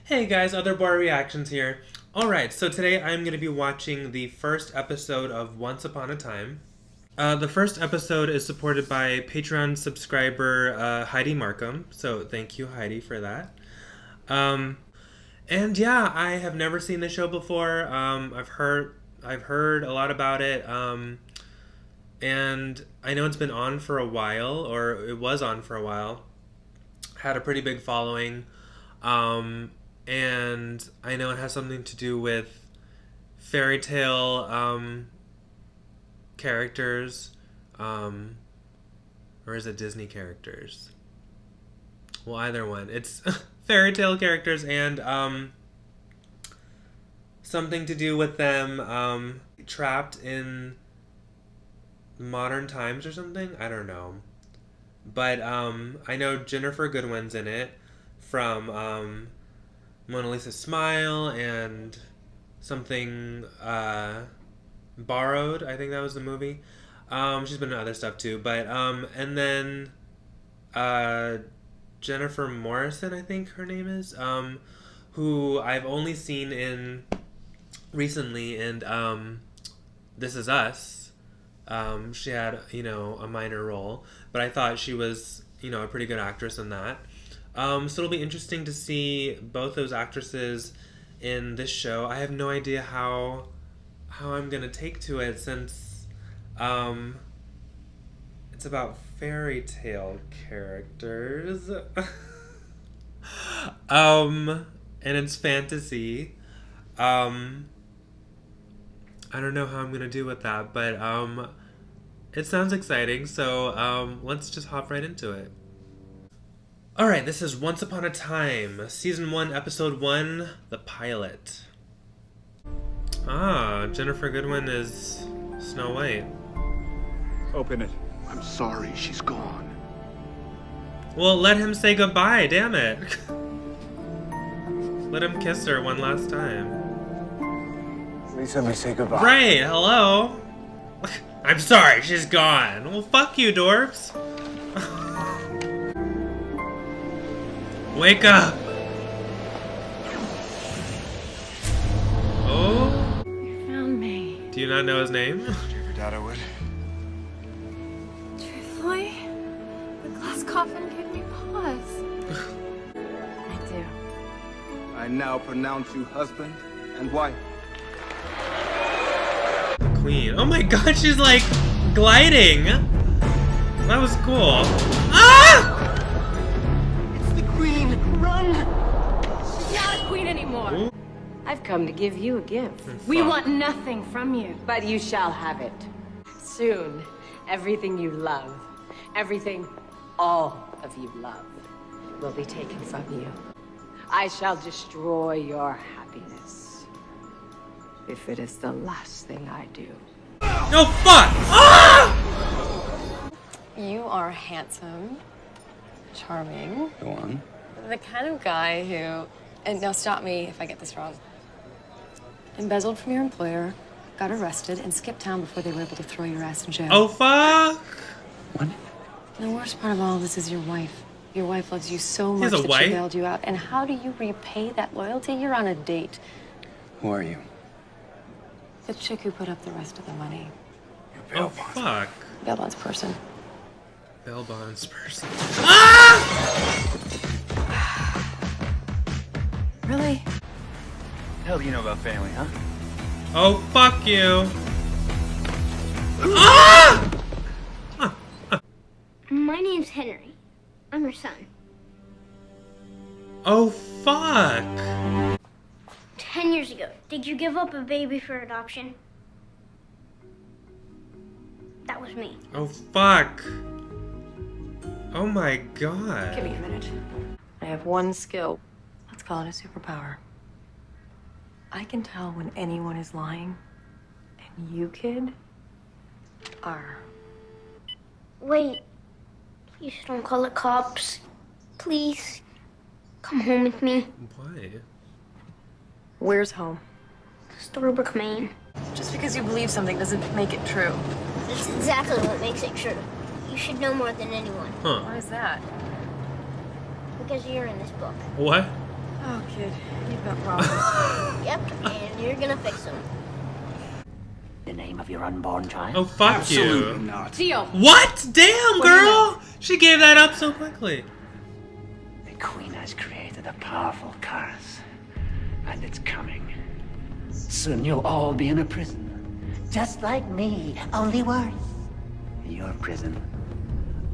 Hey guys, Other Bar Reactions here. Alright, so today I'm going to be watching the first episode of Once Upon a Time. The first episode is supported by Patreon subscriber Heidi Markham, so thank you, Heidi, for that. And yeah, I have never seen the show before. I've heard a lot about it, and I know it's been on for a while, or it was on for a while. Had a pretty big following. And I know it has something to do with fairy tale characters, or is it Disney characters? Well, either one. It's fairy tale characters and something to do with them trapped in modern times or something. I don't know, but I know Jennifer Goodwin's in it from Mona Lisa Smile and something Borrowed. I think that was the movie. She's been in other stuff too, but and then Jennifer Morrison, I think her name is, who I've only seen in recently in This Is Us. She had a minor role, but I thought she was a pretty good actress in that. So it'll be interesting to see both those actresses in this show. I have no idea how I'm gonna take to it since it's about fairy tale characters. And it's fantasy. I don't know how I'm gonna do with that, but it sounds exciting. So let's just hop right into it. Alright, this is Once Upon a Time, Season 1, Episode 1, the pilot. Ah, Jennifer Goodwin is Snow White. Open it. I'm sorry, she's gone. Well, let him say goodbye, damn it. Let him kiss her one last time. Please let me say goodbye. Right, hello? I'm sorry, she's gone. Well, fuck you, dwarves. Wake up! Oh? You found me. Do you not know his name? Did you ever doubt I would? Truthfully, the glass coffin gave me pause. I do. I now pronounce you husband and wife. Queen. Oh my god, she's like gliding! That was cool. Ah! She's not a queen anymore. Ooh. I've come to give you a gift, We want nothing from you. but you shall have it. Soon, everything you love, everything all of you love, will be taken from you. I shall destroy your happiness, if it is the last thing I do. No, fuck! Ah! You are handsome, charming, Go on. the kind of guy who, and now stop me if I get this wrong, embezzled from your employer, got arrested, and skipped town before they were able to throw your ass in jail. Oh, fuck! What? The worst part of all this is your wife. Your wife loves you so He much has a that wife? she bailed you out. And how do you repay that loyalty? You're on a date. Who are you? The chick who put up the rest of the money. Oh, fuck. Bail bonds person. Bell bonds person. Ah! Really? Hell do you know about family, huh? Oh, fuck you. Ah! My name's Henry. I'm her son. Oh, fuck. 10 years ago, did you give up a baby for adoption? That was me. Oh, fuck. Oh my god. Give me a minute. I have one skill. Let's call it a superpower. I can tell when anyone is lying. And you, kid, are. Wait. Please don't call the cops. Please. Come home with me. Why? Where's home? Storybook, Maine. Just because you believe something doesn't make it true. That's exactly what makes it true. You should know more than anyone. Huh. Why is that? Because you're in this book. What? Oh, kid, you've got problems. Yep, and you're gonna fix them. The name of your unborn child? Oh, fuck Absolutely you. not. Deal. What? Damn, girl! She gave that up so quickly. The Queen has created a powerful curse, and it's coming. Soon you'll all be in a prison, just like me, only worse. Your prison,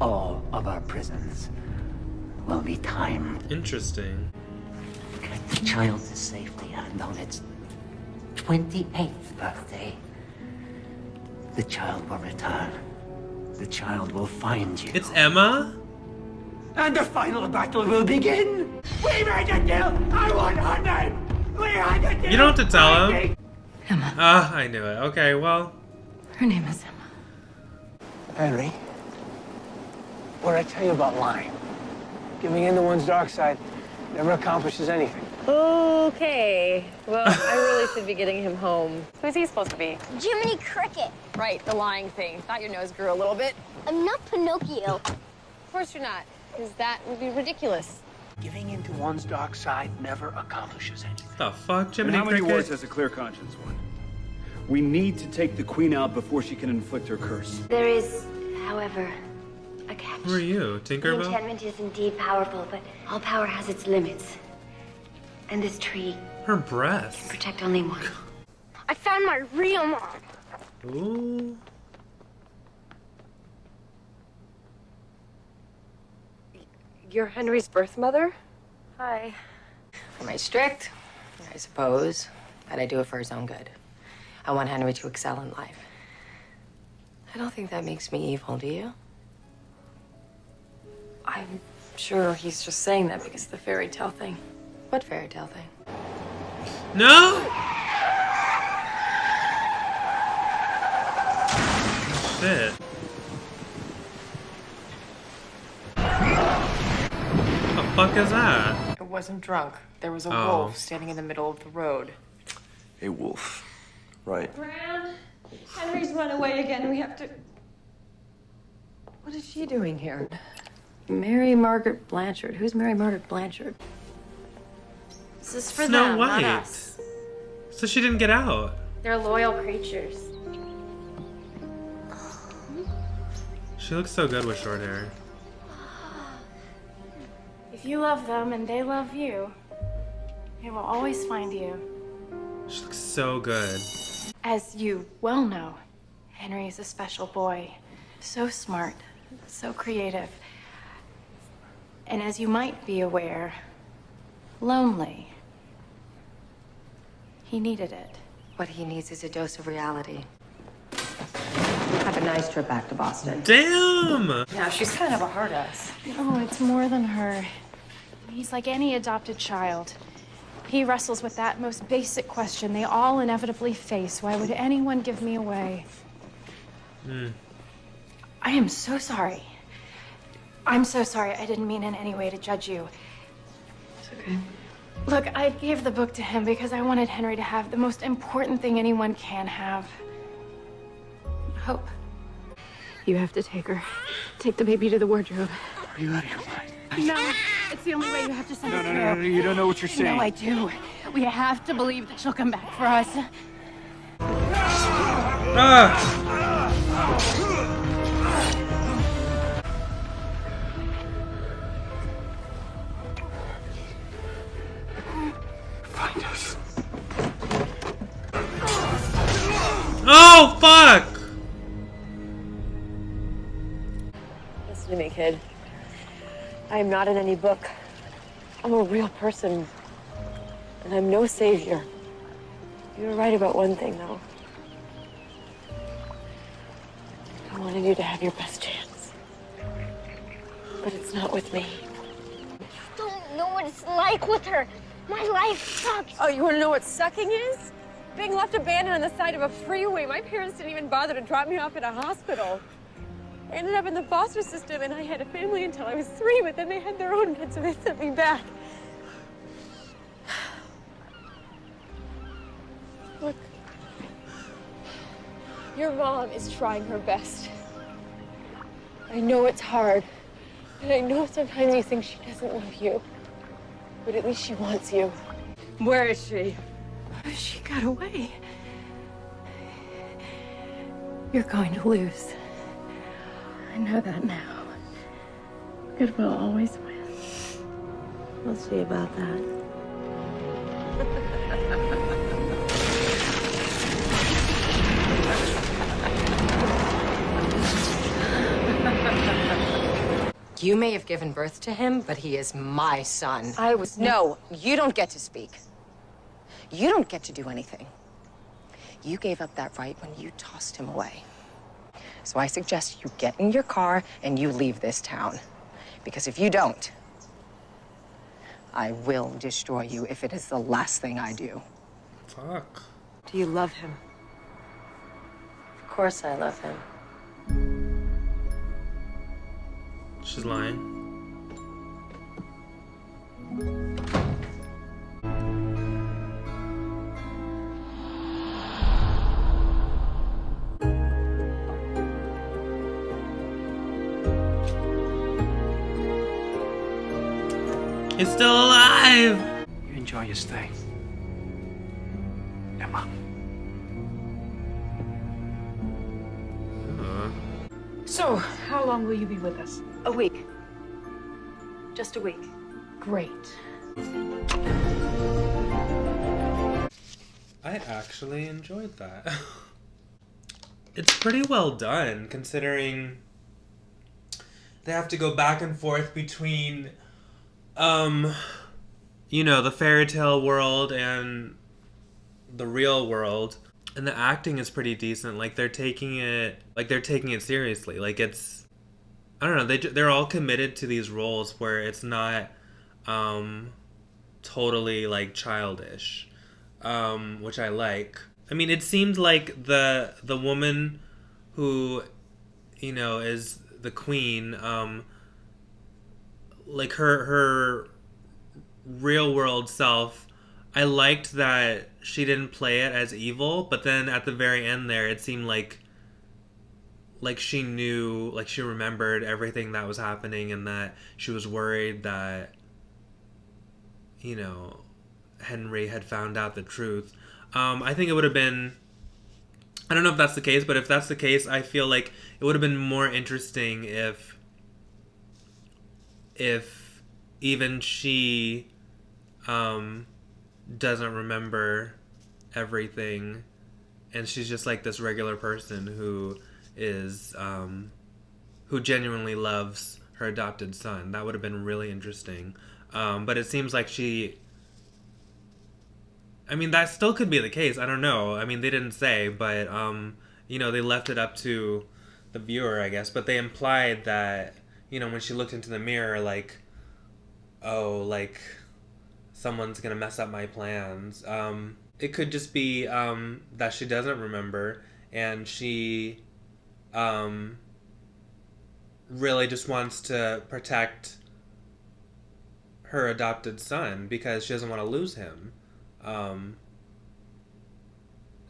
all of our prisons, will be timed. Interesting. Get the child to safety, and on its 28th birthday, the child will return. The child will find you. It's Emma? And the final battle will begin! We made a deal! I want her name! We had a deal! You don't have to tell him. Emma. Ah, I knew it. Okay, well. Her name is Emma. Henry, what did I tell you about lying? Giving in to one's dark side never accomplishes anything. Okay. Well, I really should be getting him home. Who's he supposed to be? Jiminy Cricket. Right, the lying thing. Thought your nose grew a little bit. I'm not Pinocchio. Of course you're not, because that would be ridiculous. Giving in to one's dark side never accomplishes anything. The fuck, And Jiminy how many Cricket? wards has a clear conscience one? We need to take the queen out before she can inflict her curse. There is, however, a catch. Who are you, The Tinkerbell? enchantment is indeed powerful, but all power has its limits. And this tree Her breath. can protect only one. I found my real mom. Ooh. You're Henry's birth mother? Hi. Am I strict? I suppose. But I do it for his own good. I want Henry to excel in life. I don't think that makes me evil, do you? I'm sure he's just saying that because of the fairy tale thing. What fairy tale thing? No! Shit. What the fuck is that? It wasn't drunk. There was a Oh. wolf standing in the middle of the road. A wolf. Right. Gran, Henry's run away again. We have to... What is she doing here? Mary Margaret Blanchard. Who's Mary Margaret Blanchard? This is for Snow them, White. not us. So she didn't get out. They're loyal creatures. She looks so good with short hair. If you love them and they love you, they will always find you. She looks so good. As you well know, Henry is a special boy. So smart, so creative. And as you might be aware, lonely. He needed it. What he needs is a dose of reality. Have a nice trip back to Boston. Damn! Yeah, she's kind of a hard ass. Oh, it's more than her. He's like any adopted child. He wrestles with that most basic question they all inevitably face. Why would anyone give me away? I am so sorry. I'm so sorry. I didn't mean in any way to judge you. It's okay. Look, I gave the book to him because I wanted Henry to have the most important thing anyone can have. Hope. You have to take her. Take the baby to the wardrobe. Are you out of your mind? No, it's the only way. You have to send No, it no, through. no, no, you don't know what you're saying. No, I do. We have to believe that she'll come back for us. Ah! Find us. Oh, fuck! Listen to me, kid. I am not in any book. I'm a real person. And I'm no savior. You were right about one thing, though. I wanted you to have your best chance. But it's not with me. Don't know what it's like with her. My life sucks. Oh, you want to know what sucking is? Being left abandoned on the side of a freeway. My parents didn't even bother to drop me off at a hospital. I ended up in the foster system, and I had a family until I was 3, but then they had their own kids, so they sent me back. Look, your mom is trying her best. I know it's hard, and I know sometimes you think she doesn't love you. But at least she wants you. Where is she? She got away. You're going to lose. I know that now. Good will always win. We'll see about that. You may have given birth to him, but he is my son. No, you don't get to speak. You don't get to do anything. You gave up that right when you tossed him away. So I suggest you get in your car and you leave this town. Because if you don't, I will destroy you if it is the last thing I do. Fuck. Do you love him? Of course I love him. She's lying. He's still alive! You enjoy your stay. Emma. So, how long will you be with us? A week. Just a week. Great. I actually enjoyed that. It's pretty well done, considering they have to go back and forth between, you know, the fairy tale world and the real world. And the acting is pretty decent. Like, they're taking it seriously. Like, it's, I don't know, they're all committed to these roles where it's not, totally, like, childish. Which I like. I mean, it seemed like the woman who, you know, is the queen, like her real world self, I liked that she didn't play it as evil, but then at the very end there, it seemed like she knew, like she remembered everything that was happening, and that she was worried that, you know, Henry had found out the truth. I think it would have been, I don't know if that's the case, but if that's the case, I feel like it would have been more interesting if even she doesn't remember everything, and she's just like this regular person who is who genuinely loves her adopted son. That would have been really interesting. But it seems like I mean, that still could be the case. I don't know. I mean, they didn't say, but, you know, they left it up to the viewer, I guess. But they implied that, you know, when she looked into the mirror, like, oh, like, someone's gonna mess up my plans. It could just be that she doesn't remember, and she really just wants to protect her adopted son because she doesn't want to lose him.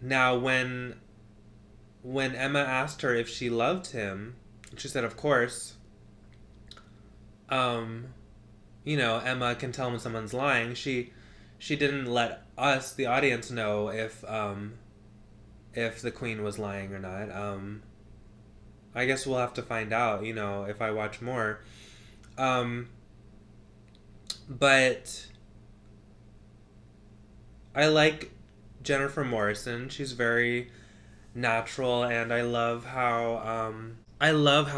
Now when Emma asked her if she loved him, she said, of course. You know, Emma can tell when someone's lying. She didn't let us, the audience, know if the queen was lying or not. I guess we'll have to find out, you know, if I watch more. But I like Jennifer Morrison. She's very natural, and I love how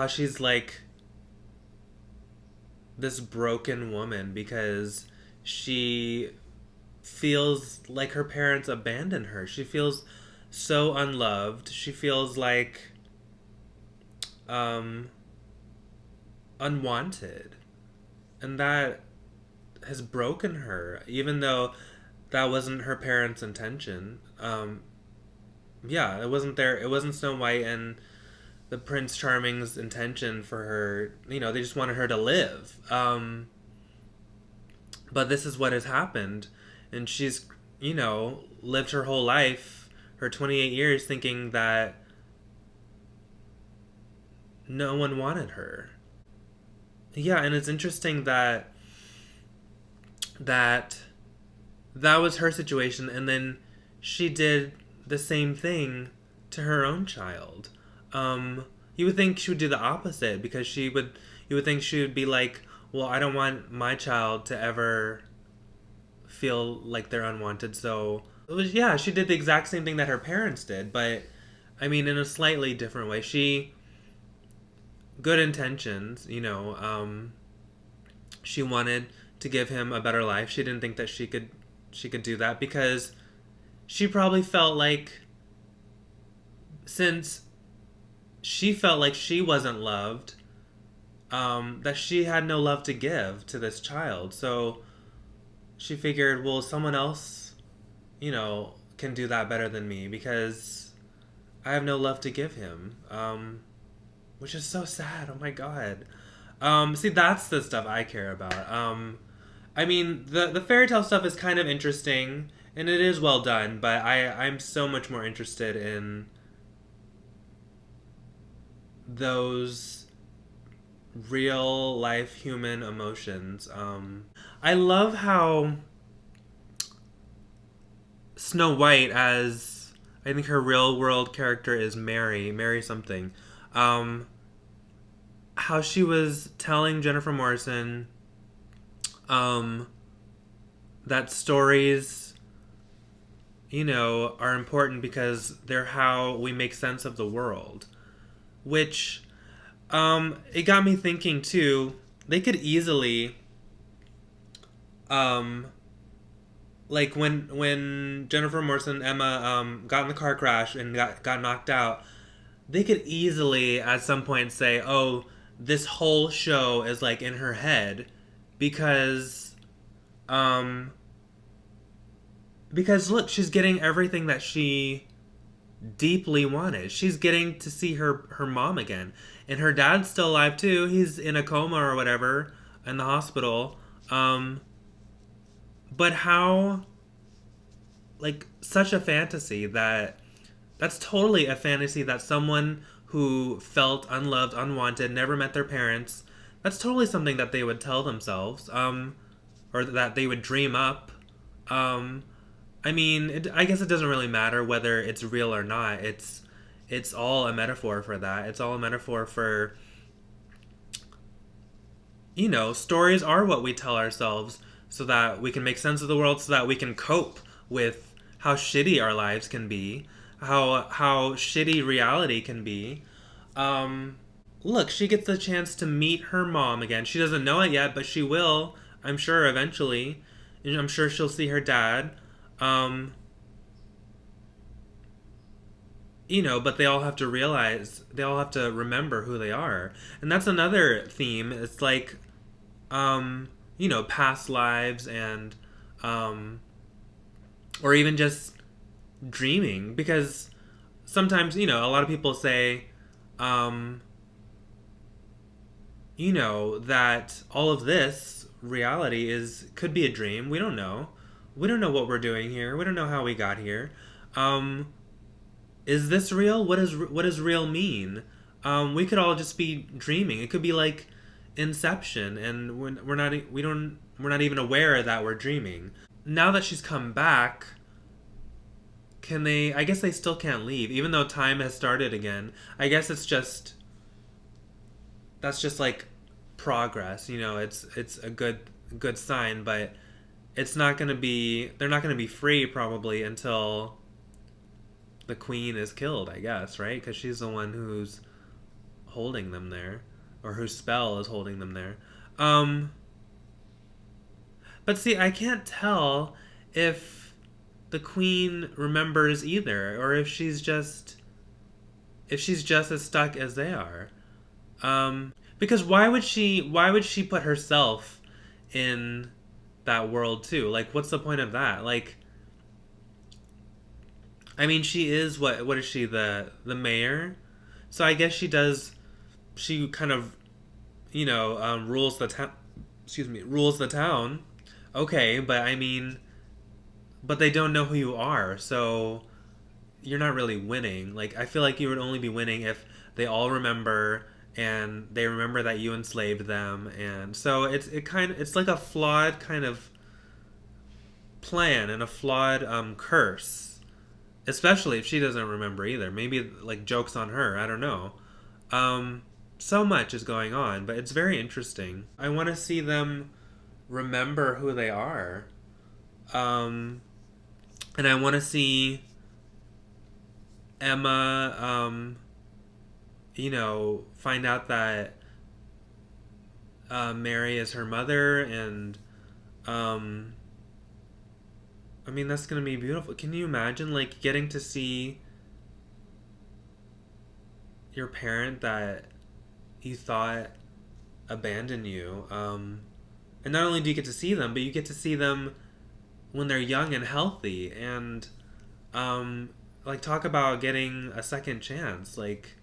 she's like this broken woman because she feels like her parents abandoned her. She feels so unloved. She feels like unwanted. And that has broken her, even though that wasn't her parents' intention. Yeah, it wasn't Snow White and the Prince Charming's intention for her. You know, they just wanted her to live. But this is what has happened. And she's, you know, lived her whole life, her 28 years, thinking that no one wanted her. Yeah, and it's interesting that that was her situation, and then she did the same thing to her own child. You would think she would do the opposite, because you would think she would be like, well, I don't want my child to ever feel like they're unwanted, so she did the exact same thing that her parents did, but I mean, in a slightly different way. Good intentions, she wanted to give him a better life. She didn't think that she could do that, because she probably felt like, since she felt like she wasn't loved, that she had no love to give to this child. So she figured, well, someone else, can do that better than me, because I have no love to give him. Which is so sad. Oh my God. See, that's the stuff I care about. I mean, the fairy tale stuff is kind of interesting, and it is well done, but I'm so much more interested in those real life human emotions. I love how Snow White, as I think her real world character is Mary something, how she was telling Jennifer Morrison that stories, are important because they're how we make sense of the world. Which, it got me thinking too, they could easily, like when Jennifer Morrison and Emma got in the car crash and got knocked out, they could easily at some point say, oh, this whole show is like in her head, because look, she's getting everything that she deeply wanted. She's getting to see her mom again, and her dad's still alive too. He's in a coma or whatever in the hospital. But how, like, such a fantasy that's totally a fantasy that someone who felt unloved, unwanted, never met their parents, that's totally something that they would tell themselves, or that they would dream up. I mean, I guess it doesn't really matter whether it's real or not. It's all a metaphor for that. It's all a metaphor for, stories are what we tell ourselves so that we can make sense of the world, so that we can cope with how shitty our lives can be, how shitty reality can be. Look, she gets the chance to meet her mom again. She doesn't know it yet, but she will, I'm sure, eventually. And I'm sure she'll see her dad. But they all have to remember who they are. And that's another theme. It's like, past lives and, or even just dreaming. Because sometimes, a lot of people say, that all of this reality could be a dream. We don't know. We don't know what we're doing here. We don't know how we got here. Is this real? What does real mean? We could all just be dreaming. It could be like Inception, and we're not even aware that we're dreaming. Now that she's come back, I guess they still can't leave, even though time has started again. I guess that's just like progress. It's a good sign, but they're not going to be free probably until the queen is killed, I guess, right? Because she's the one who's holding them there, or whose spell is holding them there. But see, I can't tell if the queen remembers either, or if she's just as stuck as they are. Because why would she put herself in that world too? Like, what's the point of that? Like, I mean, she is what is she, the mayor? So I guess she kind of, rules the town. Rules the town. Okay, but I mean, but they don't know who you are, so you're not really winning. Like, I feel like you would only be winning if they all remember, and they remember that you enslaved them, and so it's like a flawed kind of plan and a flawed curse, especially if she doesn't remember either. Maybe like jokes on her, I don't know. So much is going on, but it's very interesting. I want to see them remember who they are. And I want to see Emma, you know, find out that Mary is her mother, and I mean, that's gonna be beautiful. Can you imagine, like, getting to see your parent that you thought abandoned you? And not only do you get to see them, but you get to see them when they're young and healthy, and like, talk about getting a second chance. Like,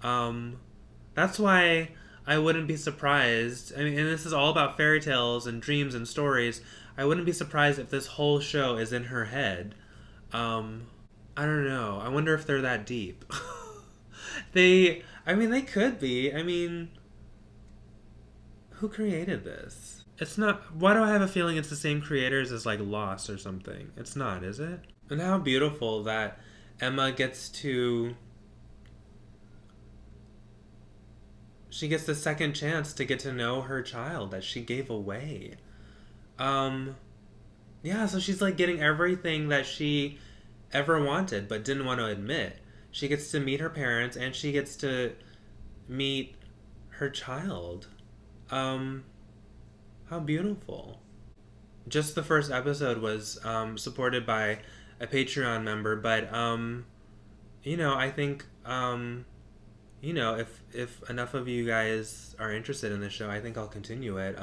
that's why I wouldn't be surprised. I mean, and this is all about fairy tales and dreams and stories. I wouldn't be surprised if this whole show is in her head. I don't know. I wonder if they're that deep. They could be. I mean, who created this? It's not... Why do I have a feeling it's the same creators as, like, Lost or something? It's not, is it? And how beautiful that Emma gets to... She gets the second chance to get to know her child that she gave away. Yeah, so she's, like, getting everything that she ever wanted but didn't want to admit. She gets to meet her parents, and she gets to meet her child. How beautiful. Just the first episode was supported by a Patreon member, but you know, I think you know, if enough of you guys are interested in this show, I think I'll continue it.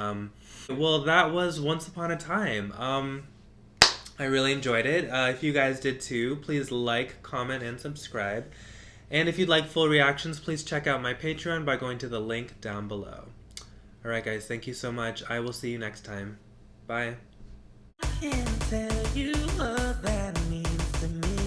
Well, that was Once Upon a Time. I really enjoyed it. If you guys did too, please like, comment, and subscribe. And if you'd like full reactions, please check out my Patreon by going to the link down below. Alright guys, thank you so much. I will see you next time. Bye. I can't tell you what that means to me.